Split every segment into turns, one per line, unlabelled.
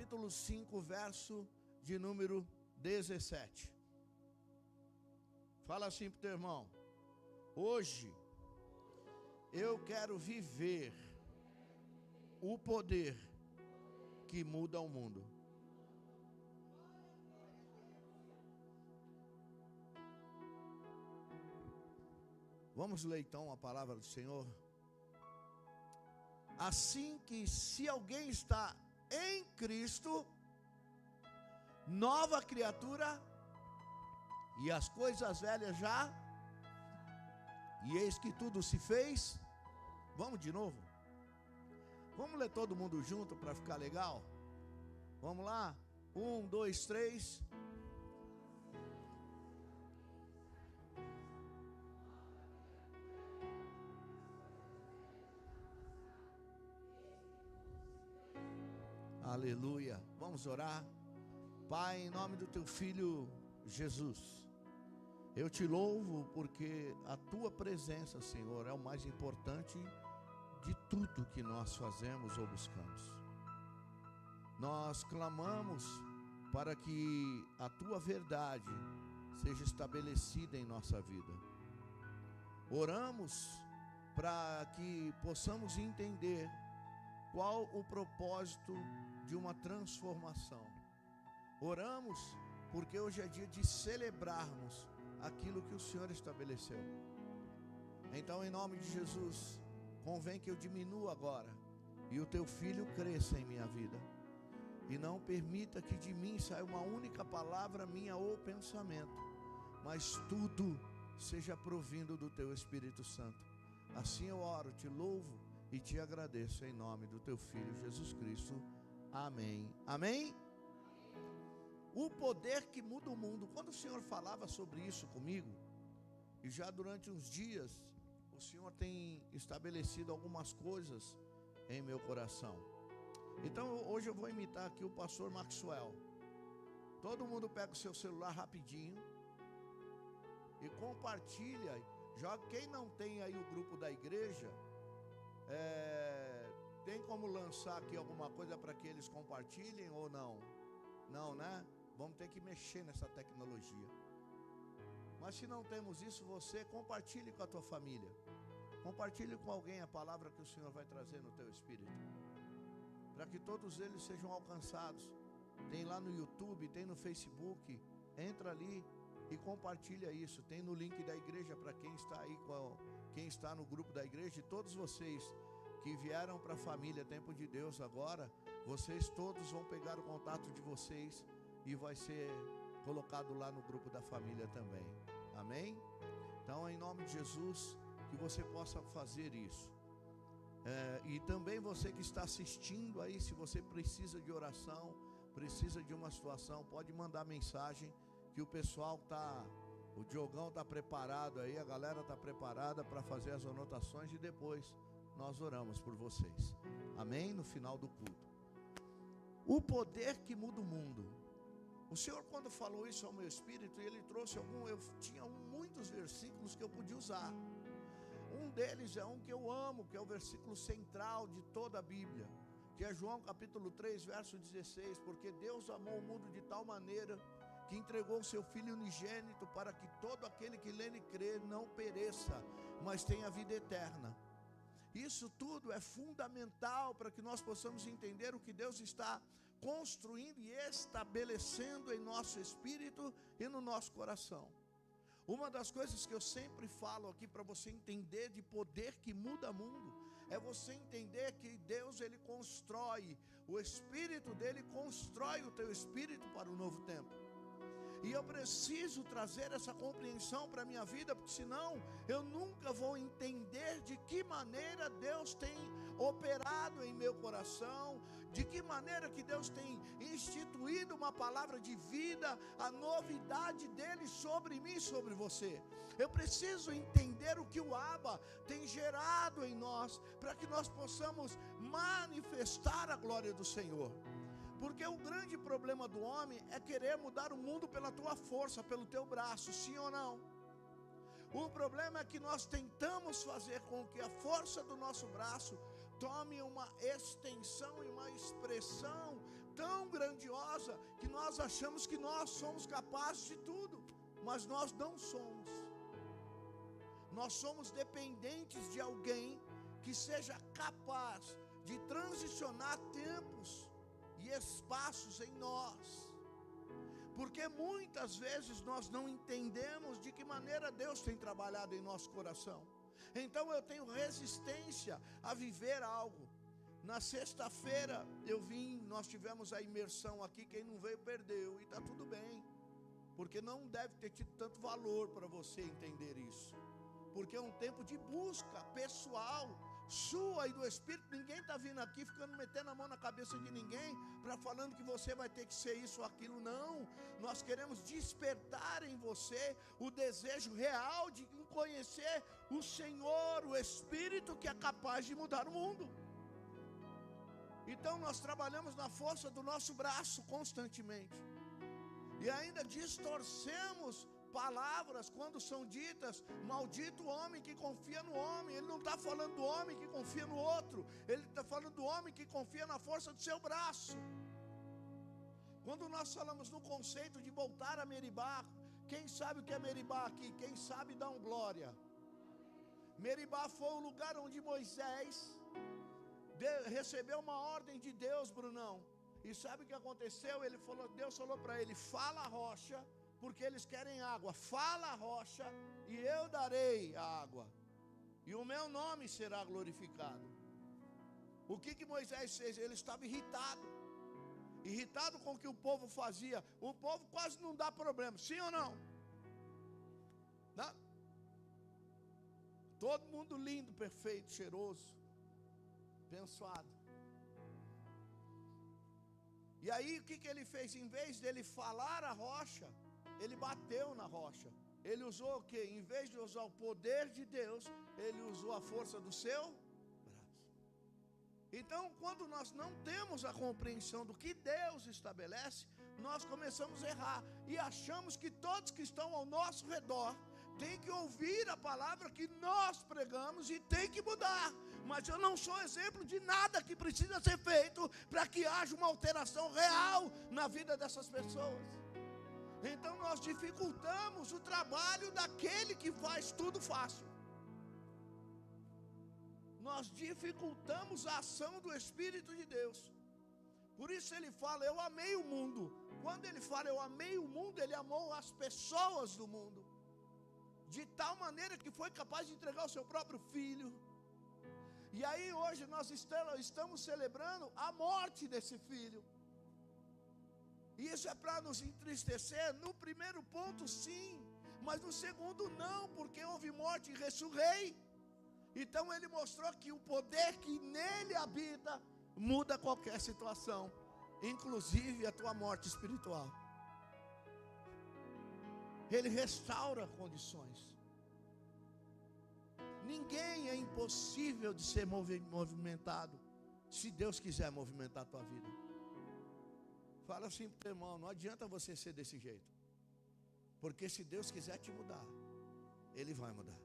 capítulo 5, verso de número 17. Fala assim para o teu irmão: hoje eu quero viver o poder que muda o mundo. Vamos ler então a palavra do Senhor. Assim que, se alguém está em Cristo, nova criatura, e as coisas velhas já, e eis que tudo se fez. Vamos de novo? Vamos ler todo mundo junto para ficar legal? Vamos lá? 1, 2, 3. Aleluia. Vamos orar. Pai, em nome do teu filho Jesus, eu te louvo porque a tua presença, Senhor, é o mais importante de tudo que nós fazemos ou buscamos. Nós clamamos para que a tua verdade seja estabelecida em nossa vida. Oramos para que possamos entender qual o propósito de uma transformação. Oramos porque hoje é dia de celebrarmos aquilo que o Senhor estabeleceu. Então, em nome de Jesus, convém que eu diminua agora e o teu filho cresça em minha vida. E não permita que de mim saia uma única palavra minha ou pensamento, mas tudo seja provindo do teu Espírito Santo. Assim eu oro, te louvo e te agradeço em nome do teu filho Jesus Cristo. Amém. Amém? O poder que muda o mundo. Quando o Senhor falava sobre isso comigo, e já durante uns dias, o Senhor tem estabelecido algumas coisas em meu coração. Então hoje eu vou imitar aqui o pastor Maxwell. Todo mundo pega o seu celular rapidinho e compartilha. Joga. Quem não tem aí o grupo da igreja, tem como lançar aqui alguma coisa para que eles compartilhem ou não? Não, né? Vamos ter que mexer nessa tecnologia. Mas se não temos isso, você compartilhe com a tua família. Compartilhe com alguém a palavra que o Senhor vai trazer no teu espírito, para que todos eles sejam alcançados. Tem lá no YouTube, tem no Facebook. Entra ali e compartilha isso. Tem no link da igreja para quem está aí, quem está no grupo da igreja. E todos vocês que vieram para a família Tempo de Deus agora, vocês todos vão pegar o contato de vocês e vai ser colocado lá no grupo da família também. Amém? Então, em nome de Jesus, que você possa fazer isso. E também você que está assistindo aí, se você precisa de oração, precisa de uma situação, pode mandar mensagem que o pessoal o Diogão está preparado aí, a galera está preparada para fazer as anotações e depois nós oramos por vocês. Amém? No final do culto. O poder que muda o mundo. O Senhor, quando falou isso ao meu espírito, ele trouxe eu tinha muitos versículos que eu podia usar. Um deles é um que eu amo, que é o versículo central de toda a Bíblia, que é João capítulo 3, verso 16. Porque Deus amou o mundo de tal maneira que entregou o seu Filho unigênito, para que todo aquele que nele crê não pereça, mas tenha vida eterna. Isso tudo é fundamental para que nós possamos entender o que Deus está construindo e estabelecendo em nosso espírito e no nosso coração. Uma das coisas que eu sempre falo aqui para você entender de poder que muda o mundo, é você entender que Deus, ele constrói, o Espírito dele constrói o teu espírito para o novo tempo. E eu preciso trazer essa compreensão para a minha vida, porque senão eu nunca vou entender de que maneira Deus tem operado em meu coração, de que maneira que Deus tem instituído uma palavra de vida, a novidade dele sobre mim e sobre você. Eu preciso entender o que o Abba tem gerado em nós, para que nós possamos manifestar a glória do Senhor. Porque o grande problema do homem é querer mudar o mundo pela tua força, pelo teu braço, sim ou não? O problema é que nós tentamos fazer com que a força do nosso braço tome uma extensão e uma expressão tão grande grandiosa que nós achamos que nós somos capazes de tudo, mas nós não somos. Nós somos dependentes de alguém que seja capaz de transicionar tempos e espaços em nós, porque muitas vezes nós não entendemos de que maneira Deus tem trabalhado em nosso coração. Então eu tenho resistência a viver algo. Na sexta-feira nós tivemos a imersão aqui, quem não veio perdeu, e está tudo bem, porque não deve ter tido tanto valor para você entender isso, porque é um tempo de busca pessoal, sua e do Espírito. Ninguém está vindo aqui ficando metendo a mão na cabeça de ninguém, para falando que você vai ter que ser isso ou aquilo, não. Nós queremos despertar em você o desejo real de conhecer o Senhor, o Espírito que é capaz de mudar o mundo. Então nós trabalhamos na força do nosso braço constantemente, e ainda distorcemos palavras quando são ditas: maldito o homem que confia no homem. Ele não está falando do homem que confia no outro, ele está falando do homem que confia na força do seu braço. Quando nós falamos no conceito de voltar a Meribá, quem sabe o que é Meribá aqui? Quem sabe dá um glória. Meribá foi o lugar onde Moisés recebeu uma ordem de Deus, Brunão. E sabe o que aconteceu? Deus falou para ele: fala a rocha, porque eles querem água. Fala a rocha e eu darei a água, e o meu nome será glorificado. O que Moisés fez? Ele estava irritado com o que o povo fazia. O povo quase não dá problema, sim ou não? Não? Todo mundo lindo, perfeito, cheiroso, abençoado. E aí o que ele fez? Em vez dele falar a rocha, ele bateu na rocha. Ele usou o quê? Em vez de usar o poder de Deus, ele usou a força do seu braço. Então, quando nós não temos a compreensão do que Deus estabelece, nós começamos a errar e achamos que todos que estão ao nosso redor têm que ouvir a palavra que nós pregamos e tem que mudar. Mas eu não sou exemplo de nada que precisa ser feito para que haja uma alteração real na vida dessas pessoas. Então nós dificultamos o trabalho daquele que faz tudo fácil. Nós dificultamos a ação do Espírito de Deus. Por isso ele fala: eu amei o mundo. Quando ele fala eu amei o mundo, ele amou as pessoas do mundo, de tal maneira que foi capaz de entregar o seu próprio filho. E aí hoje nós estamos celebrando a morte desse filho. E isso é para nos entristecer? No primeiro ponto sim, mas no segundo não, porque houve morte e ressurrei. Então ele mostrou que o poder que nele habita muda qualquer situação, inclusive a tua morte espiritual. Ele restaura condições. Ninguém é impossível de ser movimentado, se Deus quiser movimentar a tua vida. Fala assim para o teu irmão: não adianta você ser desse jeito, porque se Deus quiser te mudar, Ele vai mudar,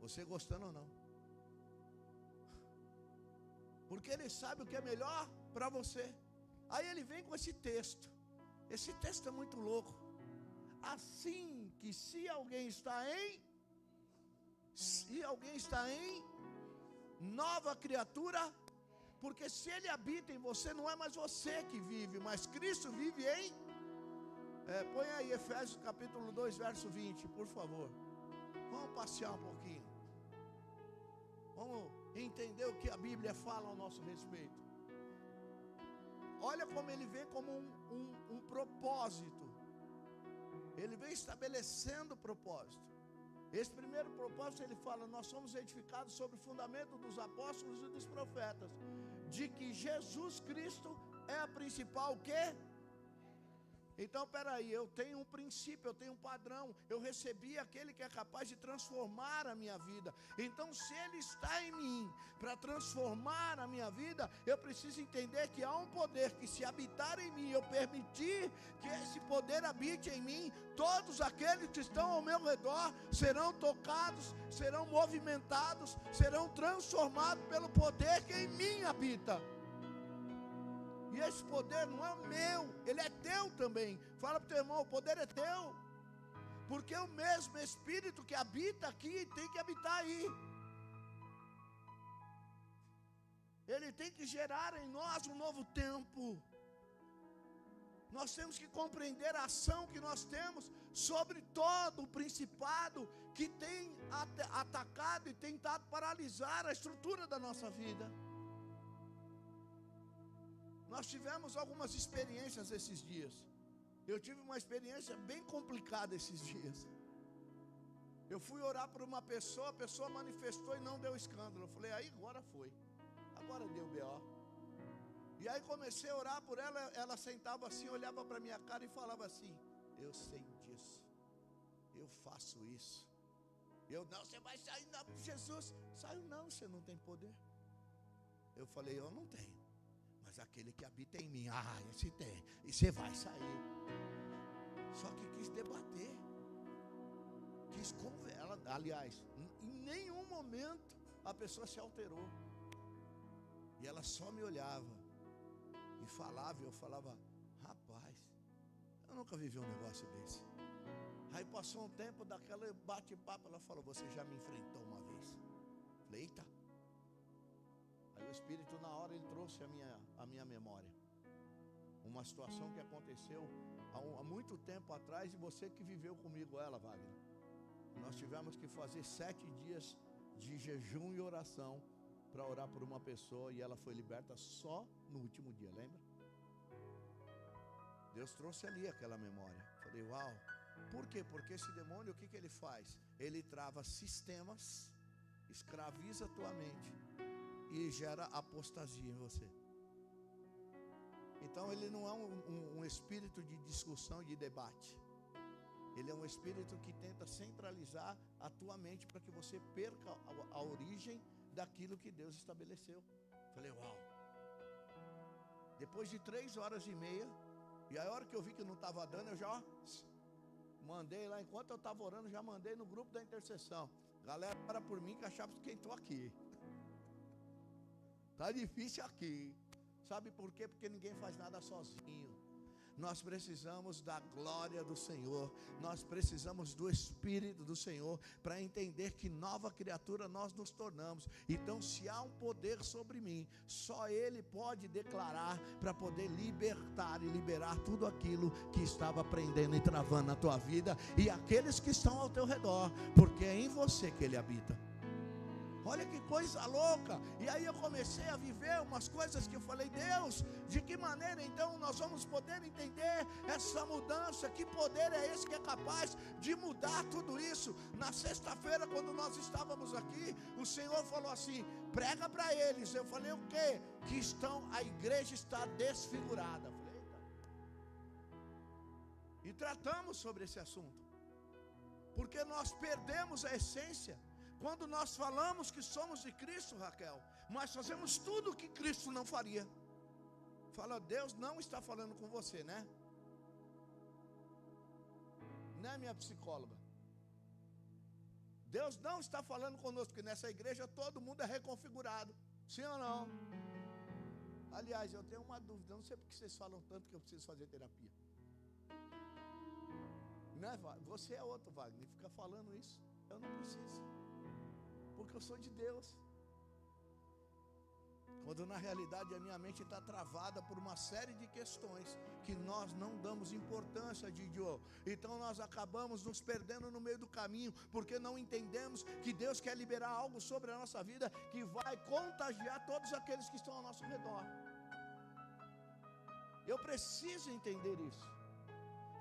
você gostando ou não, porque Ele sabe o que é melhor para você. Aí Ele vem com esse texto é muito louco. Assim que se alguém está em nova criatura, porque se Ele habita em você, não é mais você que vive, mas Cristo vive em... põe aí Efésios capítulo 2, verso 20, por favor. Vamos passear um pouquinho. Vamos entender o que a Bíblia fala ao nosso respeito. Olha como ele vem como um propósito. Ele vem estabelecendo propósito. Esse primeiro propósito ele fala: nós somos edificados sobre o fundamento dos apóstolos e dos profetas, de que Jesus Cristo é a principal o quê? Então peraí, eu tenho um princípio, eu tenho um padrão, eu recebi aquele que é capaz de transformar a minha vida. Então se Ele está em mim para transformar a minha vida, eu preciso entender que há um poder que, se habitar em mim, eu permitir que esse poder habite em mim, todos aqueles que estão ao meu redor serão tocados, serão movimentados, serão transformados pelo poder que em mim habita. E esse poder não é meu, ele é teu também. Fala para o teu irmão, o poder é teu. Porque o mesmo Espírito que habita aqui tem que habitar aí. Ele tem que gerar em nós um novo tempo. Nós temos que compreender a ação que nós temos sobre todo o principado que tem atacado e tentado paralisar a estrutura da nossa vida. Nós tivemos algumas experiências esses dias. Eu tive uma experiência bem complicada esses dias. Eu fui orar por uma pessoa, a pessoa manifestou e não deu escândalo. Eu falei, aí agora foi. Agora deu B.O. E aí comecei a orar por ela, ela sentava assim, olhava para minha cara e falava assim, eu sei disso, eu faço isso. Eu, não, você vai sair em nome de Jesus. Saiu não, você não tem poder. Eu falei, eu não tenho, mas aquele que habita em mim, esse tem, e você vai sair. Só que quis debater, quis conversar. Aliás, em nenhum momento a pessoa se alterou. E ela só me olhava e falava, e eu falava, rapaz, eu nunca vivi um negócio desse. Aí passou um tempo daquela bate-papo, ela falou, você já me enfrentou uma vez. Falei, eita. Aí o Espírito na hora ele trouxe a minha memória. Uma situação que aconteceu há muito tempo atrás, e você que viveu comigo ela, Wagner. Nós tivemos que fazer 7 dias de jejum e oração para orar por uma pessoa, e ela foi liberta só no último dia, lembra? Deus trouxe ali aquela memória. Falei, uau, por quê? Porque esse demônio, o que ele faz? Ele trava sistemas, escraviza a tua mente e gera apostasia em você. Então ele não é um espírito de discussão e de debate. Ele é um espírito que tenta centralizar a tua mente para que você perca a origem daquilo que Deus estabeleceu. Falei, uau. Depois de 3h30, e a hora que eu vi que não estava dando, eu já mandei lá, enquanto eu estava orando, já mandei no grupo da intercessão. Galera, ora por mim que a chave esquentou aqui. Tá difícil aqui. Sabe por quê? Porque ninguém faz nada sozinho. Nós precisamos da glória do Senhor. Nós precisamos do Espírito do Senhor para entender que nova criatura nós nos tornamos. Então, se há um poder sobre mim, só Ele pode declarar para poder libertar e liberar tudo aquilo que estava prendendo e travando na tua vida e aqueles que estão ao teu redor, porque é em você que Ele habita. Olha que coisa louca. E aí eu comecei a viver umas coisas que eu falei, Deus, de que maneira então nós vamos poder entender essa mudança? Que poder é esse que é capaz de mudar tudo isso? Na sexta-feira, quando nós estávamos aqui, o Senhor falou assim, prega para eles. Eu falei, o quê? Que a igreja está desfigurada. Eu falei, eita. E tratamos sobre esse assunto, porque nós perdemos a essência. Quando nós falamos que somos de Cristo, Raquel, mas fazemos tudo o que Cristo não faria. Fala, Deus não está falando com você, né? Né, minha psicóloga? Deus não está falando conosco, porque nessa igreja todo mundo é reconfigurado. Sim ou não? Aliás, eu tenho uma dúvida, não sei porque vocês falam tanto que eu preciso fazer terapia. Né, você é outro, Wagner, fica falando isso. Eu não preciso, porque eu sou de Deus. Quando na realidade a minha mente está travada por uma série de questões que nós não damos importância, Didio. Então nós acabamos nos perdendo no meio do caminho, porque não entendemos que Deus quer liberar algo sobre a nossa vida que vai contagiar todos aqueles que estão ao nosso redor. Eu preciso entender isso.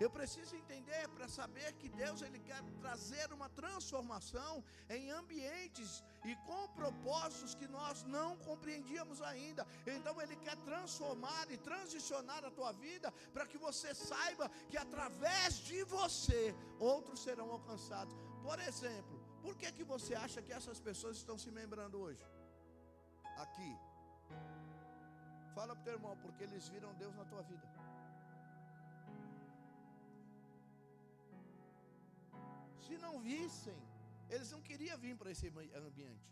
Eu preciso entender para saber que Deus ele quer trazer uma transformação em ambientes e com propósitos que nós não compreendíamos ainda. Então ele quer transformar e transicionar a tua vida para que você saiba que através de você outros serão alcançados. Por exemplo, por que você acha que essas pessoas estão se membrando hoje? Aqui. Fala para o teu irmão, porque eles viram Deus na tua vida. Se não vissem, eles não queriam vir para esse ambiente.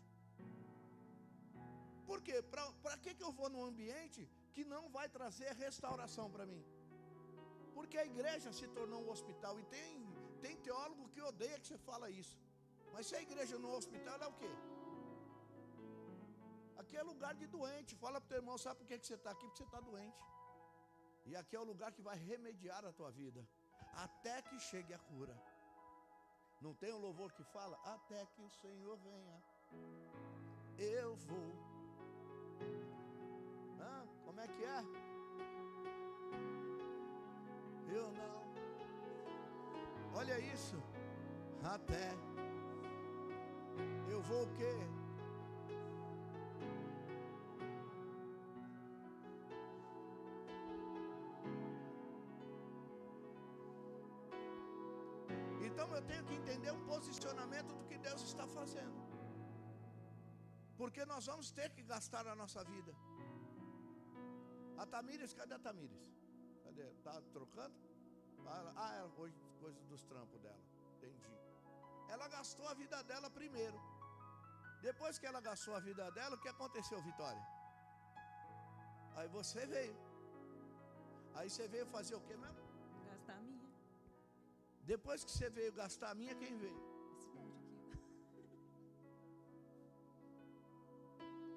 Por quê? Para que eu vou num ambiente que não vai trazer restauração para mim? Porque a igreja se tornou um hospital. E tem teólogo que odeia que você fala isso. Mas se a igreja no hospital, ela é o quê? Aqui é lugar de doente. Fala para o teu irmão, sabe por que você está aqui? Porque você está doente. E aqui é o lugar que vai remediar a tua vida, até que chegue a cura. Não tem um louvor que fala? Até que o Senhor venha, eu vou. Como é que é? Eu não. Olha isso. Até. Eu vou o quê? Então eu tenho que entender um posicionamento do que Deus está fazendo. Porque nós vamos ter que gastar a nossa vida. A Tamires, cadê a Tamires? Cadê? Tá trocando? Ela hoje coisa dos trampos dela. Entendi. Ela gastou a vida dela primeiro. Depois que ela gastou a vida dela, o que aconteceu, Vitória? Aí você veio. Aí você veio fazer o que mesmo?
Gastar a minha.
Depois que você veio gastar a minha, quem veio?
Esse verde aqui.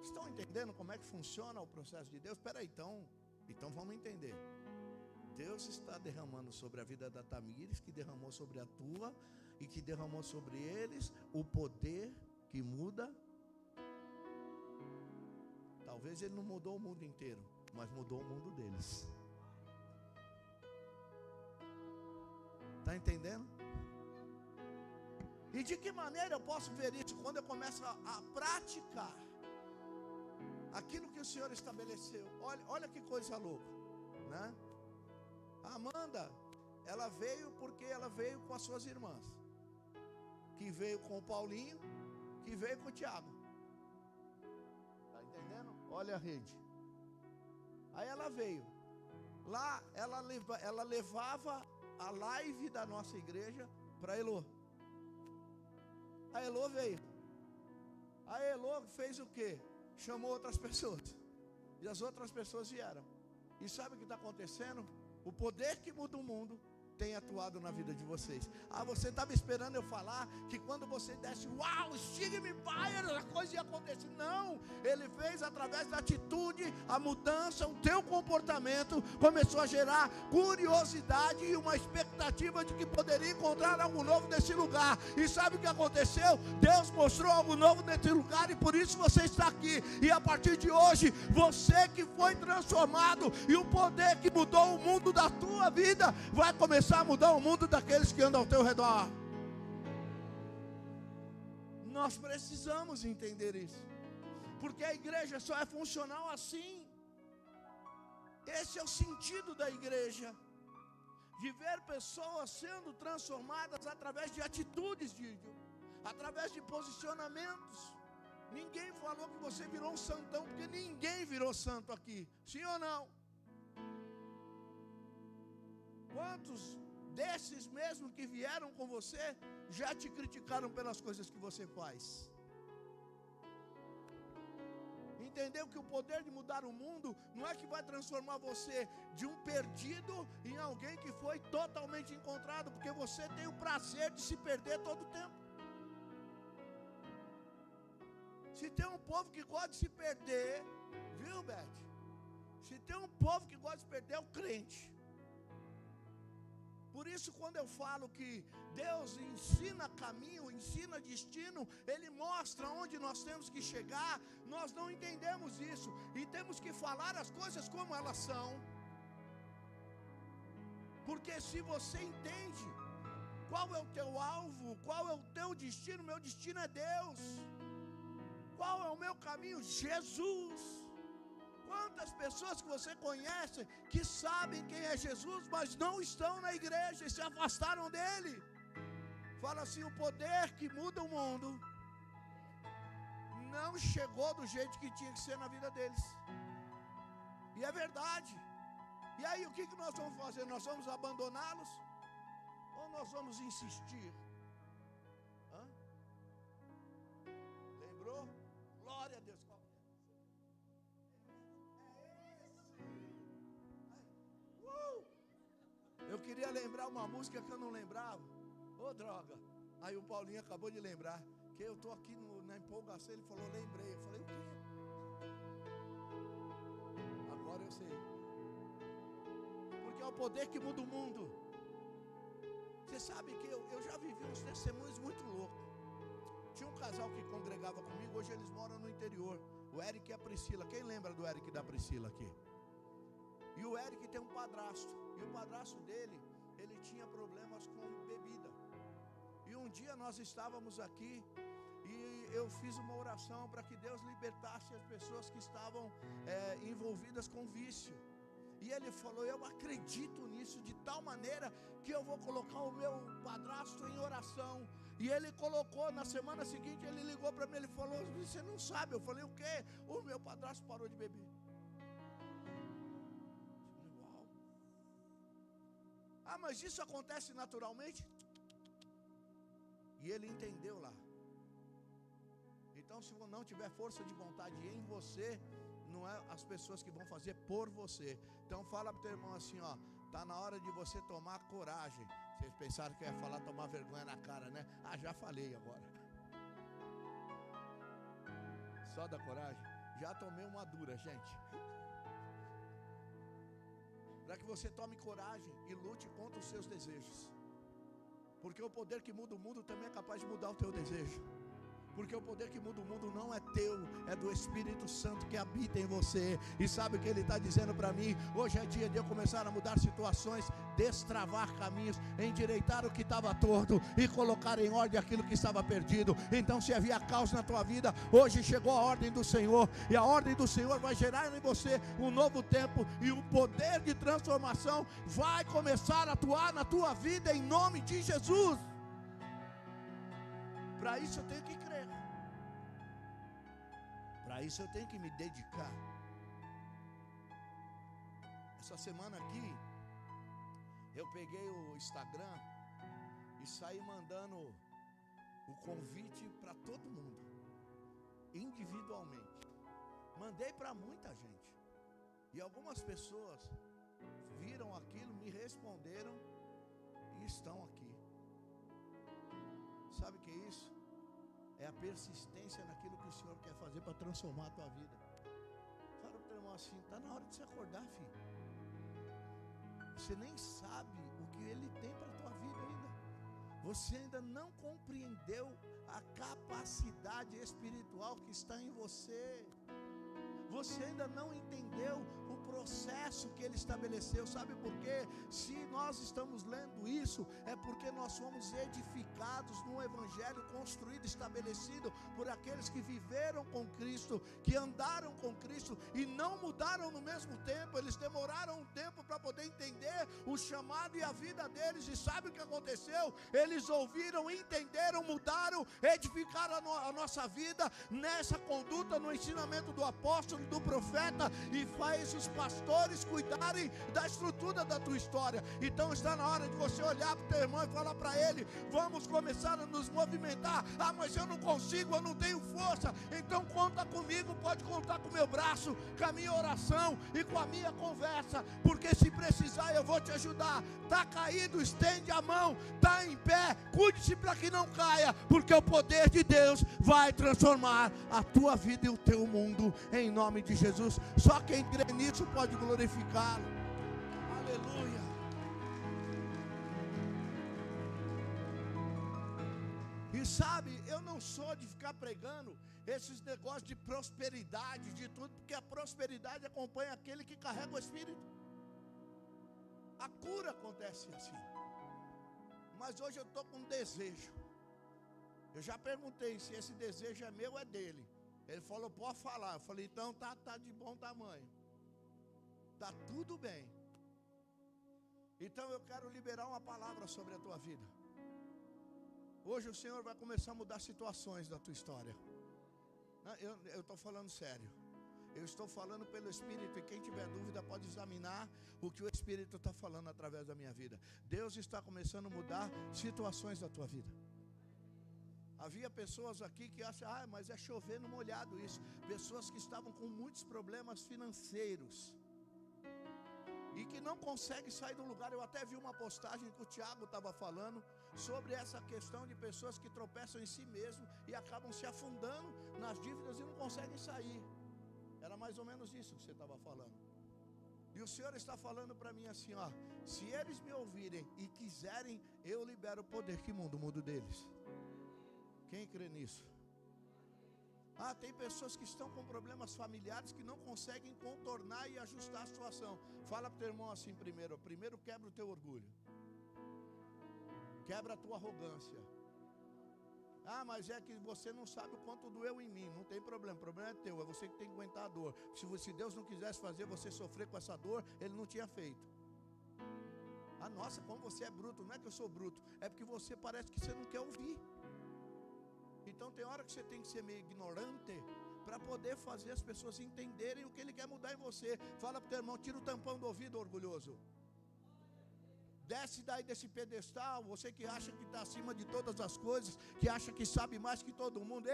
Estão entendendo como é que funciona o processo de Deus? Espera aí, então vamos entender. Deus está derramando sobre a vida da Tamires, que derramou sobre a tua, e que derramou sobre eles o poder que muda. Talvez ele não mudou o mundo inteiro, mas mudou o mundo deles. Está entendendo? E de que maneira eu posso ver isso? Quando eu começo a praticar aquilo que o Senhor estabeleceu. Olha que coisa louca, né? A Amanda, ela veio porque ela veio com as suas irmãs, que veio com o Paulinho, que veio com o Tiago. Está entendendo? Olha a rede. Aí ela veio. Lá ela levava a live da nossa igreja para Elô. A Elô veio. A Elô fez o quê? Chamou outras pessoas. E as outras pessoas vieram. E sabe o que está acontecendo? O poder que muda o mundo tem atuado na vida de vocês. Você estava esperando eu falar que quando você desse uau, siga-me, pai, a coisa ia acontecer. Não, ele fez através da atitude, a mudança, o teu comportamento começou a gerar curiosidade e uma expectativa de que poderia encontrar algo novo nesse lugar. E sabe o que aconteceu? Deus mostrou algo novo nesse lugar e por isso você está aqui. E a partir de hoje, você que foi transformado e o poder que mudou o mundo da tua vida vai começar a mudar o mundo daqueles que andam ao teu redor. Nós precisamos entender isso, porque a igreja só é funcional assim. Esse é o sentido da igreja, de ver pessoas sendo transformadas através de atitudes, através de posicionamentos. Ninguém falou que você virou um santão, porque ninguém virou santo aqui, sim ou não? Quantos desses mesmos que vieram com você já te criticaram pelas coisas que você faz? Entendeu que o poder de mudar o mundo não é que vai transformar você de um perdido em alguém que foi totalmente encontrado, porque você tem o prazer de se perder todo o tempo. Se tem um povo que gosta de se perder, viu, Beth? Se tem um povo que gosta de se perder, é o crente. Por isso, quando eu falo que Deus ensina caminho, ensina destino, Ele mostra onde nós temos que chegar, nós não entendemos isso, e temos que falar as coisas como elas são. Porque se você entende qual é o teu alvo, qual é o teu destino, meu destino é Deus. Qual é o meu caminho? Jesus. Quantas pessoas que você conhece que sabem quem é Jesus, mas não estão na igreja e se afastaram dele? Fala assim: o poder que muda o mundo não chegou do jeito que tinha que ser na vida deles. E é verdade. E aí o que nós vamos fazer? Nós vamos abandoná-los? Ou nós vamos insistir? Lembrou? Glória a Deus. queria lembrar uma música que eu não lembrava. Ô droga. Aí o Paulinho acabou de lembrar. Que eu estou aqui na empolgação. Ele falou, lembrei. Eu falei, o quê? Agora eu sei. Porque é o poder que muda o mundo. Você sabe que eu já vivi uns testemunhos muito loucos. Tinha um casal que congregava comigo. Hoje eles moram no interior. O Eric e a Priscila. Quem lembra do Eric e da Priscila aqui? E o Eric tem um padrasto. E o padrasto dele, ele tinha problemas com bebida. E um dia nós estávamos aqui e eu fiz uma oração para que Deus libertasse as pessoas que estavam envolvidas com vício. E ele falou, eu acredito nisso de tal maneira que eu vou colocar o meu padrasto em oração. E ele colocou, na semana seguinte ele ligou para mim, ele falou, você não sabe? Eu falei, o quê? O meu padrasto parou de beber. Uau. Ah, mas isso acontece naturalmente? E ele entendeu lá. Então, se não tiver força de vontade em você, não é as pessoas que vão fazer por você. Então fala para o teu irmão assim, ó, tá na hora de você tomar coragem. Vocês pensaram que eu ia falar tomar vergonha na cara, né? Ah, já falei agora. Só da coragem. Já tomei uma dura, gente. Para que você tome coragem e lute contra os seus desejos. Porque o poder que muda o mundo também é capaz de mudar o teu desejo. Porque o poder que muda o mundo não é teu, é do Espírito Santo que habita em você. E sabe o que ele está dizendo para mim? Hoje é dia de eu começar a mudar situações, destravar caminhos, endireitar o que estava torto e colocar em ordem aquilo que estava perdido. Então, se havia caos na tua vida, hoje chegou a ordem do Senhor. E a ordem do Senhor vai gerar em você um novo tempo. E o poder de transformação vai começar a atuar na tua vida em nome de Jesus. Para isso eu tenho que crer. Para isso eu tenho que me dedicar. Essa semana aqui, eu peguei o Instagram e saí mandando o convite para todo mundo, individualmente. Mandei para muita gente. E algumas pessoas viram aquilo, me responderam e estão aqui. Sabe o que é isso? É a persistência naquilo que o Senhor quer fazer para transformar a tua vida. Fala para o teu irmão assim, está na hora de você acordar, filho. Você nem sabe o que Ele tem para a tua vida ainda. Você ainda não compreendeu a capacidade espiritual que está em você. Você ainda não entendeu o processo que Ele estabeleceu. Sabe por quê? Se nós estamos lendo isso, é porque nós somos edificados num evangelho construído, estabelecido por aqueles que viveram com Cristo, que andaram com Cristo e não mudaram no mesmo tempo. Eles demoraram um tempo para poder entender o chamado e a vida deles. E sabe o que aconteceu? Eles ouviram, entenderam, mudaram, edificaram a nossa vida nessa conduta, no ensinamento do apóstolo, do profeta, e faz os pastores cuidarem da estrutura da tua história. Então está na hora de você olhar para o teu irmão e falar para ele, vamos começar a nos movimentar. Ah, mas eu não consigo, eu não tenho força. Então conta comigo, pode contar com o meu braço, com a minha oração e com a minha conversa, porque se precisar eu vou te ajudar. Está caído, estende a mão. Está em pé, cuide-se para que não caia, porque o poder de Deus vai transformar a tua vida e o teu mundo em nome de Jesus. Só quem crê nisso pode glorificá-lo. Aleluia. E sabe, eu não sou de ficar pregando esses negócios de prosperidade, de tudo, porque a prosperidade acompanha aquele que carrega o Espírito. A cura acontece assim. Mas hoje eu estou com um desejo. Eu já perguntei se esse desejo é meu ou é dele. Ele falou, pode falar. Eu falei, então tá de bom tamanho. Tá tudo bem. Então eu quero liberar uma palavra sobre a tua vida. Hoje o Senhor vai começar a mudar situações da tua história. Eu estou falando sério. Eu estou falando pelo Espírito, e quem tiver dúvida pode examinar o que o Espírito está falando através da minha vida. Deus está começando a mudar situações da tua vida. Havia pessoas aqui que acham, mas é chover no molhado isso. Pessoas que estavam com muitos problemas financeiros e que não consegue sair do lugar. Eu até vi uma postagem que o Tiago estava falando sobre essa questão de pessoas que tropeçam em si mesmo e acabam se afundando nas dívidas e não conseguem sair. Era mais ou menos isso que você estava falando. E o Senhor está falando para mim assim, ó: se eles me ouvirem e quiserem, eu libero o poder que muda o mundo deles. Quem crê nisso? Tem pessoas que estão com problemas familiares que não conseguem contornar e ajustar a situação. Fala para o teu irmão assim primeiro quebra o teu orgulho, quebra a tua arrogância. Mas é que você não sabe o quanto doeu em mim. Não tem problema, o problema é teu, é você que tem que aguentar a dor. Se Deus não quisesse fazer você sofrer com essa dor, Ele não tinha feito. Nossa, como você é bruto. Não é que eu sou bruto, é porque você parece que você não quer ouvir. Então tem hora que você tem que ser meio ignorante para poder fazer as pessoas entenderem o que Ele quer mudar em você. Fala para o teu irmão: tira o tampão do ouvido, orgulhoso. Desce daí desse pedestal, você que acha que está acima de todas as coisas, que acha que sabe mais que todo mundo.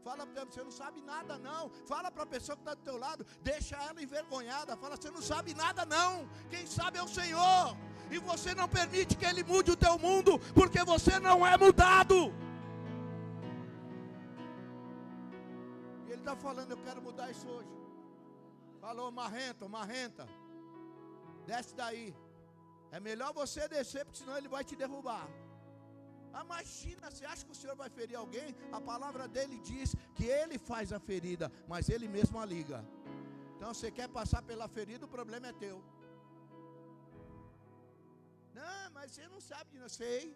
Fala para você: não sabe nada não. Fala para a pessoa que está do teu lado, deixa ela envergonhada. Fala: você não sabe nada não, quem sabe é o Senhor. E você não permite que Ele mude o teu mundo, porque você não é mudado. E Ele está falando: eu quero mudar isso hoje. Falou: marrenta, desce daí. É melhor você descer, porque senão Ele vai te derrubar. Imagina, você acha que o Senhor vai ferir alguém? A palavra dele diz que Ele faz a ferida, mas Ele mesmo a liga. Então, você quer passar pela ferida, o problema é teu. Não, mas você não sabe, não sei.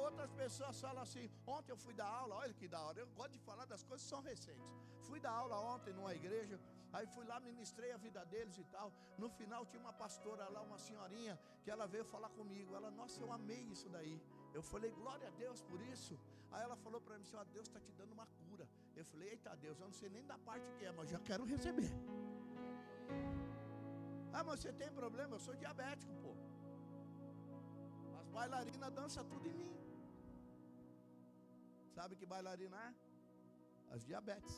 Outras pessoas falam assim: ontem eu fui dar aula, olha que da hora. Eu gosto de falar das coisas que são recentes. Fui dar aula ontem numa igreja. Aí fui lá, ministrei a vida deles e tal. No final tinha uma pastora lá, uma senhorinha, que ela veio falar comigo. Ela: nossa, eu amei isso daí. Eu falei: glória a Deus por isso. Aí ela falou para mim assim: ó, Deus está te dando uma cura. Eu falei: eita Deus, eu não sei nem da parte que é, mas já quero receber. Mas você tem problema? Eu sou diabético, pô. As bailarinas dançam tudo em mim. Sabe que bailarina é? As diabetes.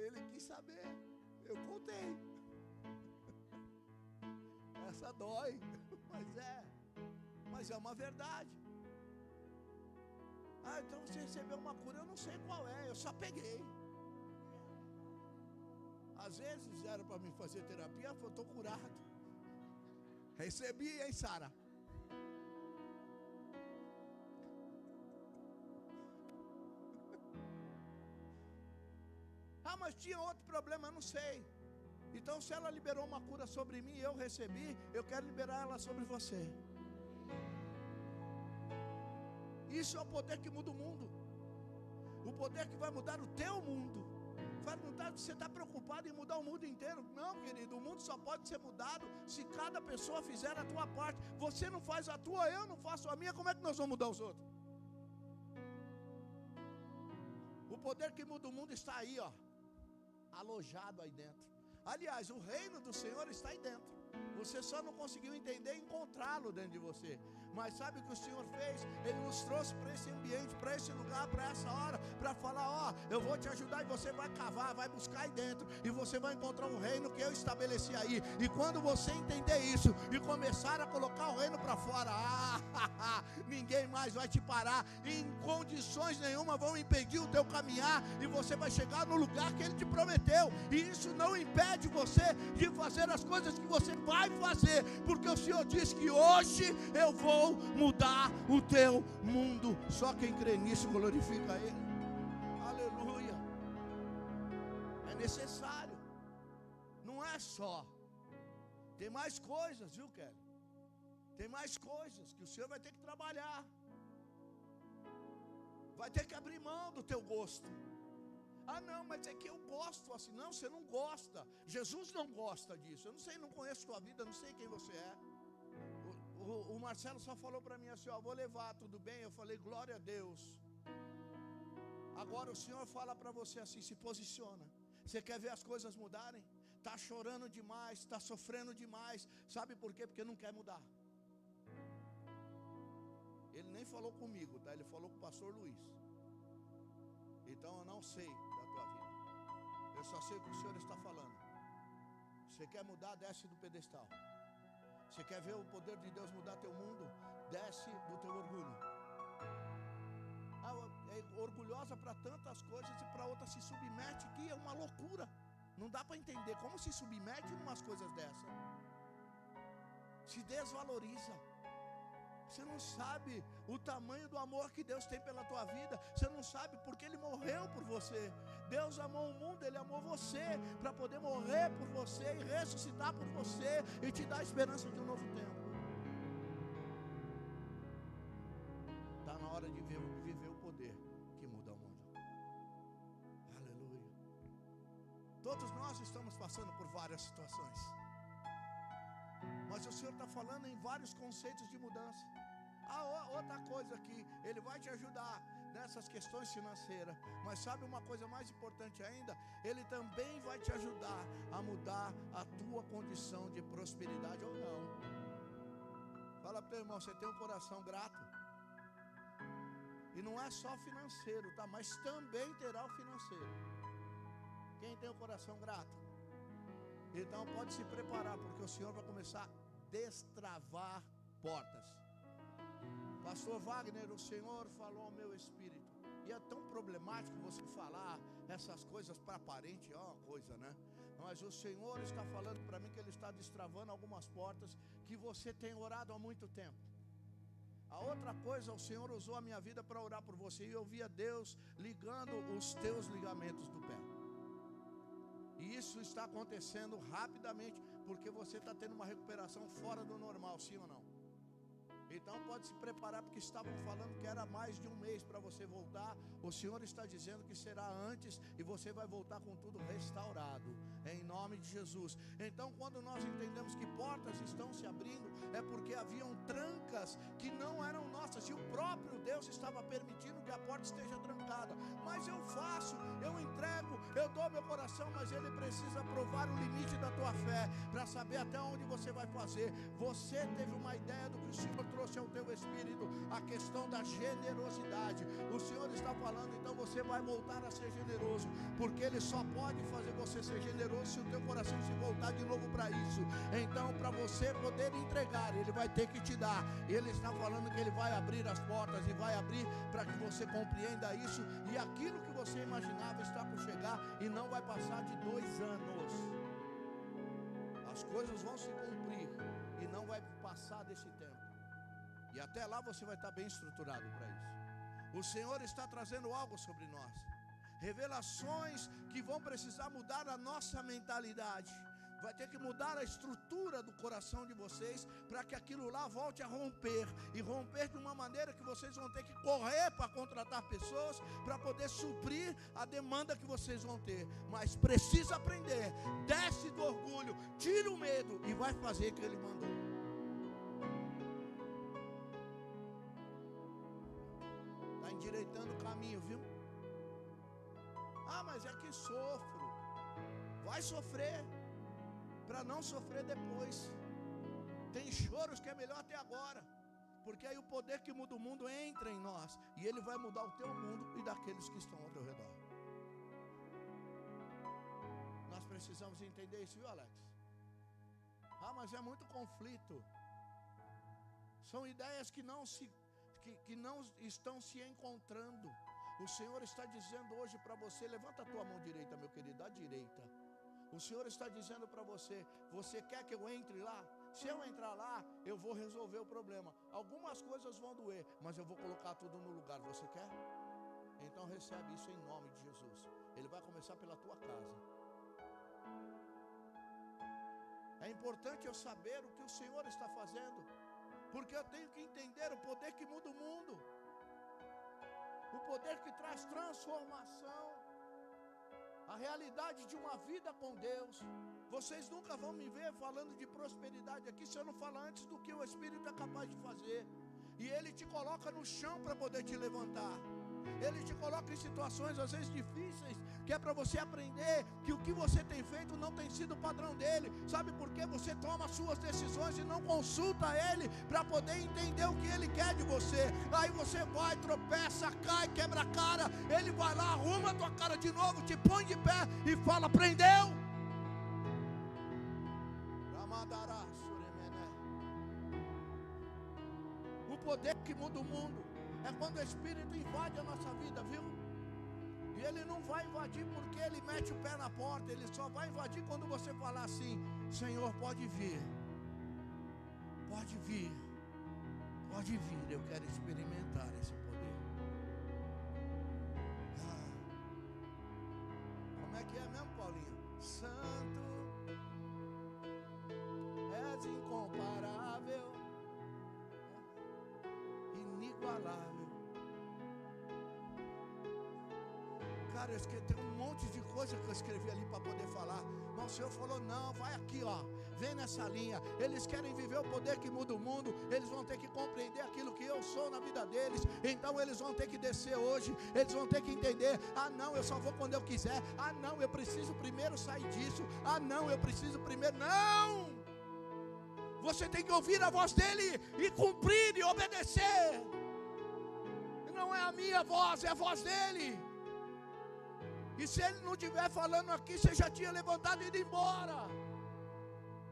Ele quis saber, eu contei. Essa dói, mas é uma verdade. Então você recebeu uma cura, eu não sei qual é, eu só peguei. Às vezes era para me fazer terapia, eu estou curado. Recebi, hein, Sara? Mas tinha outro problema, eu não sei. Então, se ela liberou uma cura sobre mim e eu recebi, eu quero liberar ela sobre você. Isso é o poder que muda o mundo. O poder que vai mudar o teu mundo. Vai mudar, você está preocupado em mudar o mundo inteiro? Não, querido, o mundo só pode ser mudado se cada pessoa fizer a tua parte. Você não faz a tua, eu não faço a minha, como é que nós vamos mudar os outros? O poder que muda o mundo está aí, ó, alojado aí dentro. Aliás, o reino do Senhor está aí dentro. Você só não conseguiu entender e encontrá-lo dentro de você. Mas sabe o que o Senhor fez? Ele nos trouxe para esse ambiente, para esse lugar, para essa hora, para falar: ó, eu vou te ajudar. E você vai cavar, vai buscar aí dentro, e você vai encontrar um reino que eu estabeleci aí. E quando você entender isso e começar a colocar o reino para fora, ninguém mais vai te parar. Em condições nenhuma vão impedir o teu caminhar, e você vai chegar no lugar que Ele te prometeu. E isso não impede você de fazer as coisas que você vai fazer, porque o Senhor diz que hoje eu vou mudar o teu mundo. Só quem crê nisso glorifica Ele. Aleluia. É necessário. Não é só. Tem mais coisas, viu, Kelly? Tem mais coisas que o Senhor vai ter que trabalhar. Vai ter que abrir mão do teu gosto. Não, mas é que eu gosto assim. Não, você não gosta. Jesus não gosta disso. Eu não sei, não conheço tua vida, não sei quem você é. O Marcelo só falou para mim assim: ó, vou levar, tudo bem? Eu falei: glória a Deus. Agora o Senhor fala para você assim: se posiciona. Você quer ver as coisas mudarem? Está chorando demais, está sofrendo demais. Sabe por quê? Porque não quer mudar. Ele nem falou comigo, tá? Ele falou com o pastor Luiz. Então eu não sei da tua vida. Eu só sei o que o Senhor está falando. Você quer mudar, desce do pedestal. Você quer ver o poder de Deus mudar teu mundo? Desce do teu orgulho. É orgulhosa para tantas coisas e para outras se submete, que é uma loucura. Não dá para entender como se submete em umas coisas dessas. Se desvaloriza. Você não sabe o tamanho do amor que Deus tem pela tua vida. Você não sabe porque Ele morreu por você. Deus amou o mundo, Ele amou você para poder morrer por você e ressuscitar por você e te dar a esperança de um novo tempo. Está na hora de viver o poder que muda o mundo. Aleluia. Todos nós estamos passando por várias situações, mas o Senhor está falando em vários conceitos de mudança. Outra coisa que Ele vai te ajudar nessas questões financeiras, mas sabe uma coisa mais importante ainda? Ele também vai te ajudar a mudar a tua condição de prosperidade ou não. Fala para o teu irmão, você tem um coração grato? E não é só financeiro, tá? Mas também terá o financeiro. Quem tem o coração grato? Então pode se preparar, porque o Senhor vai começar a destravar portas. Pastor Wagner, o Senhor falou ao meu espírito. E é tão problemático você falar essas coisas para parente, é uma coisa, né? Mas o Senhor está falando para mim que Ele está destravando algumas portas que você tem orado há muito tempo. A outra coisa, o Senhor usou a minha vida para orar por você, e eu via Deus ligando os teus ligamentos do pé. E isso está acontecendo rapidamente, porque você está tendo uma recuperação fora do normal, sim ou não? Então pode se preparar, porque estavam falando que era mais de um mês para você voltar. O Senhor está dizendo que será antes, e você vai voltar com tudo restaurado, em nome de Jesus. Então quando nós entendemos que portas estão se abrindo, é porque haviam trancas que não eram nossas, e o próprio Deus estava permitindo que a porta esteja trancada. Mas eu faço, eu entrego, eu dou meu coração, mas Ele precisa provar o limite da tua fé, para saber até onde você vai fazer. Você teve uma ideia do que o Senhor trouxe ao teu espírito, a questão da generosidade. O Senhor está falando, então você vai voltar a ser generoso, porque Ele só pode fazer você ser generoso se o teu coração se voltar de novo para isso. Então, para você poder entregar, Ele vai ter que te dar. E Ele está falando que Ele vai abrir as portas, e vai abrir para que você compreenda isso, e aquilo que você imaginava está por chegar, e não vai passar de 2 anos. As coisas vão se cumprir, e não vai passar desse tempo. E até lá você vai estar bem estruturado para isso. O Senhor está trazendo algo sobre nós, revelações que vão precisar mudar a nossa mentalidade. Vai ter que mudar a estrutura do coração de vocês, para que aquilo lá volte a romper, e romper de uma maneira que vocês vão ter que correr para contratar pessoas, para poder suprir a demanda que vocês vão ter. Mas precisa aprender, desce do orgulho, tira o medo, e vai fazer o que Ele mandou. Está endireitando o caminho, viu? Ah, mas é que sofro. Vai sofrer, para não sofrer depois. Tem choros que é melhor até agora, porque aí o poder que muda o mundo entra em nós, e Ele vai mudar o teu mundo e daqueles que estão ao teu redor. Nós precisamos entender isso, viu, Alex? Ah, mas é muito conflito. São ideias que não estão se encontrando. O Senhor está dizendo hoje para você, levanta a tua mão direita, meu querido, a direita. O Senhor está dizendo para você, você quer que eu entre lá? Se eu entrar lá, eu vou resolver o problema. Algumas coisas vão doer, mas eu vou colocar tudo no lugar. Você quer? Então recebe isso em nome de Jesus. Ele vai começar pela tua casa. É importante eu saber o que o Senhor está fazendo, porque eu tenho que entender o poder que muda o mundo, o poder que traz transformação, a realidade de uma vida com Deus. Vocês nunca vão me ver falando de prosperidade aqui se eu não falar antes do que o Espírito é capaz de fazer. E Ele te coloca no chão para poder te levantar. Ele te coloca em situações às vezes difíceis, que é para você aprender que o que você tem feito não tem sido o padrão dele. Sabe por quê? Você toma as suas decisões e não consulta ele para poder entender o que ele quer de você. Aí você vai, tropeça, cai, quebra a cara. Ele vai lá, arruma a tua cara de novo, te põe de pé e fala: prendeu. O poder que muda o mundo é quando o Espírito invade a nossa vida, viu? E ele não vai invadir porque ele mete o pé na porta. Ele só vai invadir quando você falar assim: Senhor, pode vir, pode vir, pode vir, eu quero experimentar esse poder. Como é que é mesmo, Paulinho? Santo, és incomparável, inigualável. Cara, eu esqueci, tem um monte de coisa que eu escrevi ali para poder falar, mas o Senhor falou: não, vai aqui, ó, vem nessa linha. Eles querem viver o poder que muda o mundo, eles vão ter que compreender aquilo que eu sou na vida deles. Então eles vão ter que descer hoje, eles vão ter que entender: ah não, eu só vou quando eu quiser, ah não, eu preciso primeiro sair disso, ah não, eu preciso primeiro, não! Você tem que ouvir a voz dele e cumprir e obedecer. Não é a minha voz, é a voz dele. E se ele não estiver falando aqui, você já tinha levantado e ido embora.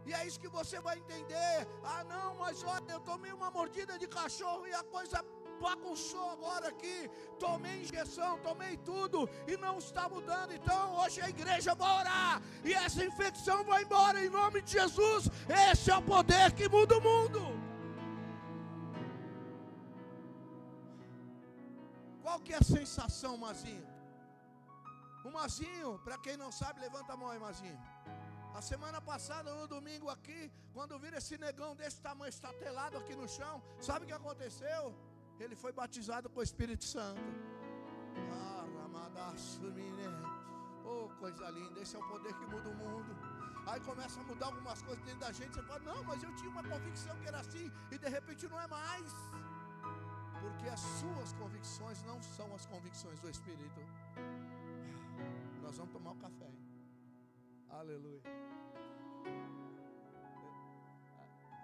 E é isso que você vai entender. Ah não, mas olha, eu tomei uma mordida de cachorro e a coisa bagunçou agora aqui. Tomei injeção, tomei tudo e não está mudando. Então hoje a igreja vai orar e essa infecção vai embora em nome de Jesus. Esse é o poder que muda o mundo. Qual que é a sensação, Mazinho? O Mazinho, para quem não sabe, levanta a mão aí, Mazinho. A semana passada, no domingo aqui, quando vira esse negão desse tamanho, estatelado aqui no chão, sabe o que aconteceu? Ele foi batizado com o Espírito Santo. Oh, coisa linda, esse é o poder que muda o mundo. Aí começa a mudar algumas coisas dentro da gente. Você fala: não, mas eu tinha uma convicção que era assim, e de repente não é mais. Porque as suas convicções não são as convicções do Espírito. Nós vamos tomar um café, hein? Aleluia.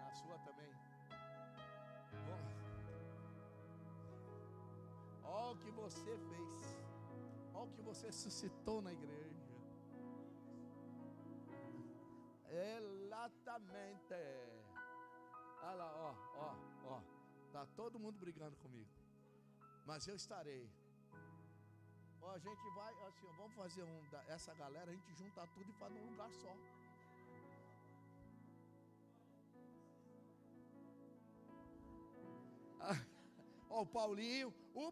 Na sua também. Olha o que você fez. Olha o que você suscitou na igreja. Exatamente. Olha lá, ó. Tá todo mundo brigando comigo. Mas eu estarei. Ó, a gente vai, assim, ó, vamos fazer essa galera, a gente junta tudo e faz num lugar só. Ó, o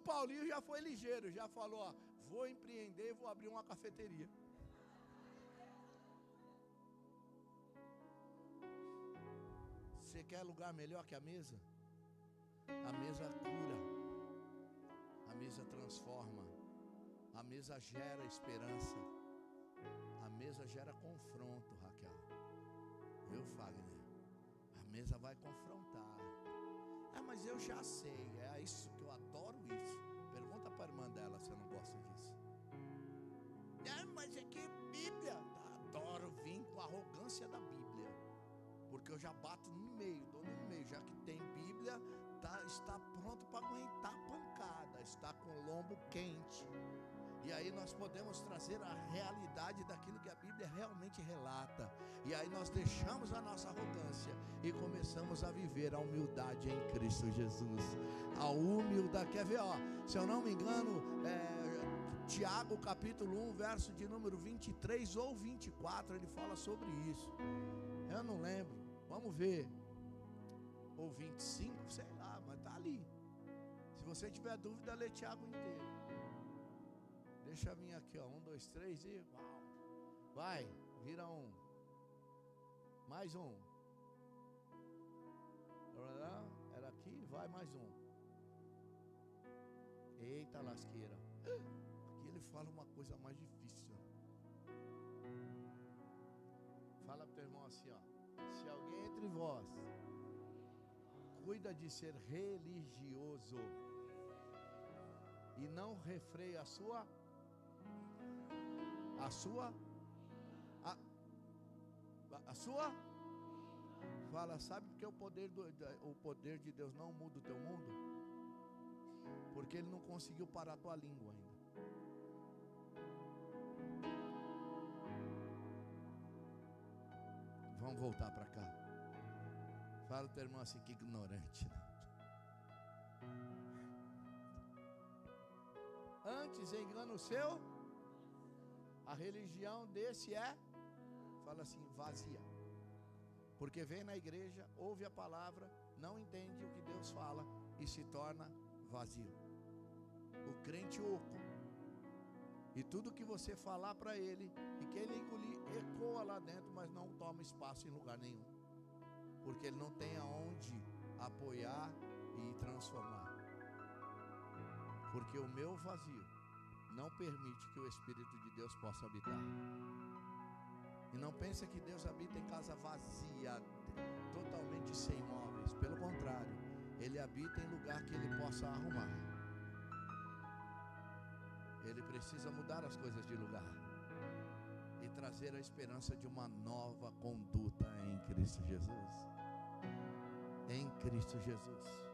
Paulinho já foi ligeiro, já falou: ó, vou empreender e vou abrir uma cafeteria. Você quer lugar melhor que a mesa? A mesa cura, a mesa transforma. A mesa gera esperança. A mesa gera confronto, Raquel. Viu, Fagner? A mesa vai confrontar. Ah, mas eu já sei. É isso que eu adoro isso. Pergunta para a irmã dela se eu não gosto disso. Ah, mas é que Bíblia. Adoro vir com a arrogância da Bíblia. Porque eu já bato no meio, dou no meio. Já que tem Bíblia, está pronto para aguentar a pancada. Está com o lombo quente. E aí nós podemos trazer a realidade daquilo que a Bíblia realmente relata. E aí nós deixamos a nossa arrogância e começamos a viver a humildade em Cristo Jesus. A humildade, quer ver, ó, se eu não me engano, Tiago capítulo 1, verso de número 23 ou 24, ele fala sobre isso. Eu não lembro, vamos ver. Ou 25, sei lá, mas tá ali. Se você tiver dúvida, lê Tiago inteiro. Deixa eu vir aqui, ó. 1, 2, 3 e uau. Vai, vira um. Mais um. Era aqui, vai mais um. Eita lasqueira. Aqui ele fala uma coisa mais difícil. Fala pro teu irmão assim, ó. Se alguém entre vós cuida de ser religioso e não refreia a sua. Fala, sabe porque o poder de Deus não muda o teu mundo? Porque Ele não conseguiu parar a tua língua ainda. Vamos voltar para cá. Fala o teu irmão assim, que ignorante, né? Antes engano o seu, a religião desse fala assim, vazia. Porque vem na igreja, ouve a palavra, não entende o que Deus fala e se torna vazio. O crente oco. E tudo que você falar para ele e que ele engolir, ecoa lá dentro, mas não toma espaço em lugar nenhum. Porque ele não tem aonde apoiar e transformar. Porque o meu vazio não permite que o Espírito de Deus possa habitar. E não pensa que Deus habita em casa vazia, totalmente sem móveis. Pelo contrário, Ele habita em lugar que Ele possa arrumar. Ele precisa mudar as coisas de lugar e trazer a esperança de uma nova conduta em Cristo Jesus. Em Cristo Jesus.